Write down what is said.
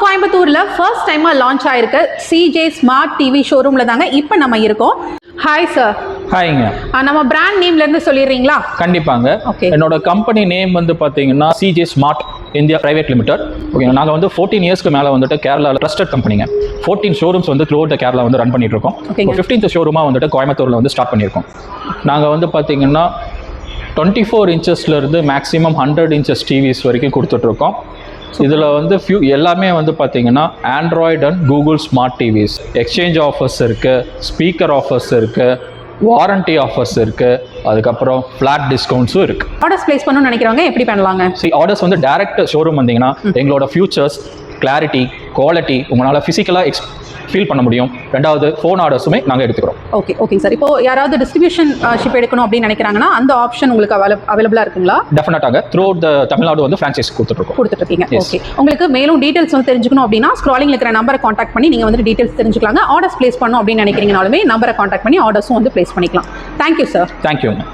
கோயம்புத்தூர்ல ஃபர்ஸ்ட் டைமா லான்ச் ஆயிருக்க சிஜே ஸ்மார்ட் டிவி ஷோரூம்ல தாங்க இப்போ நம்ம இருக்கோம். Hi sir. ஹாய்ங்க. நம்ம பிராண்ட் நேம்ல இருந்து சொல்லிடுறீங்களா? கண்டிப்பாங்க. என்னோட கம்பெனி நேம் வந்து பாத்தீங்கன்னா CJ smart India private limited. ஓகேங்க. நாங்கள் வந்து 14 இயர்ஸ்க்கு மேலே வந்துட்டு கேரளாவில் ட்ரஸ்டட் கம்பெனிங்க. 14 ஷோரூம்ஸ் வந்து த்ரூ அவுட் கேரளா வந்து ரன் பண்ணிட்டு இருக்கோம். 15th ஷோரூமாக வந்துட்டு கோயம்புத்தூரில் வந்து ஸ்டார்ட் பண்ணியிருக்கோம். நாங்கள் வந்து பார்த்தீங்கன்னா 24 இன்ச்சஸ்லேருந்து மேக்ஸிமம் 100 இன்ச்சஸ் டிவிஸ் வரைக்கும் கொடுத்துட்ருக்கோம். இதில் வந்து எல்லாமே வந்து பார்த்தீங்கன்னா Android and Google smart TVS, exchange offers இருக்குது, ஸ்பீக்கர் ஆஃபர்ஸ் இருக்குது, வாரண்டி ஆஃபர்ஸ் இருக்குது, அதுக்கப்புறம் ஃப்ளாட் டிஸ்கவுண்ட்ஸும் இருக்குது. ஆர்டர்ஸ் பிளேஸ் பண்ணணும்னு நினைக்கிறவங்க எப்படி பண்ணலாங்க? ஆர்டர்ஸ் வந்து டைரக்ட் ஷோரூம் வந்தீங்கன்னா எங்களோட ஃபியூச்சர்ஸ், கிளாரிட்டி, குவாலிட்டி உங்களால் ஃபிசிக்கலாக ஃபீல் பண்ண முடியும். ரெண்டாவது ஃபோன் ஆர்டர்ஸுமே நாங்கள் எடுத்துக்கிறோம். Okay sir. இப்போ யாராவது டிஸ்ட்ரிபியூஷன் ஷிப் எடுக்கணும் அப்படின்னு நினைக்கிறாங்கன்னா அந்த ஆப்ஷன் உங்களுக்கு அவைலபிளாக இருக்குங்களா? டெஃபினட்டாக த்ரூ அவுட் தமிழ்நாடு வந்து ஃப்ரான்ச்சைஸ் கொடுத்துட்ருக்கீங்க. ஓகே. உங்களுக்கு மேலும் டீடைல்ஸ் வந்து தெரிஞ்சுக்கணும் அப்படின்னா ஸ்க்ராலிங்ல இருக்கிற நம்பரை காண்டாக்ட் பண்ணி நீங்கள் வந்து டீடைல்ஸ் தெரிஞ்சுக்கலாங்க. ஆர்டர்ஸ் பிளேஸ் பண்ணணும் அப்படின்னு நினைக்கிறீங்கனாலுமே நம்பரை காண்டாக்ட் பண்ணி ஆர்டர்ஸும் வந்து பிளேஸ் பண்ணிக்கலாம். Thank you sir. தேங்க்யூங்க.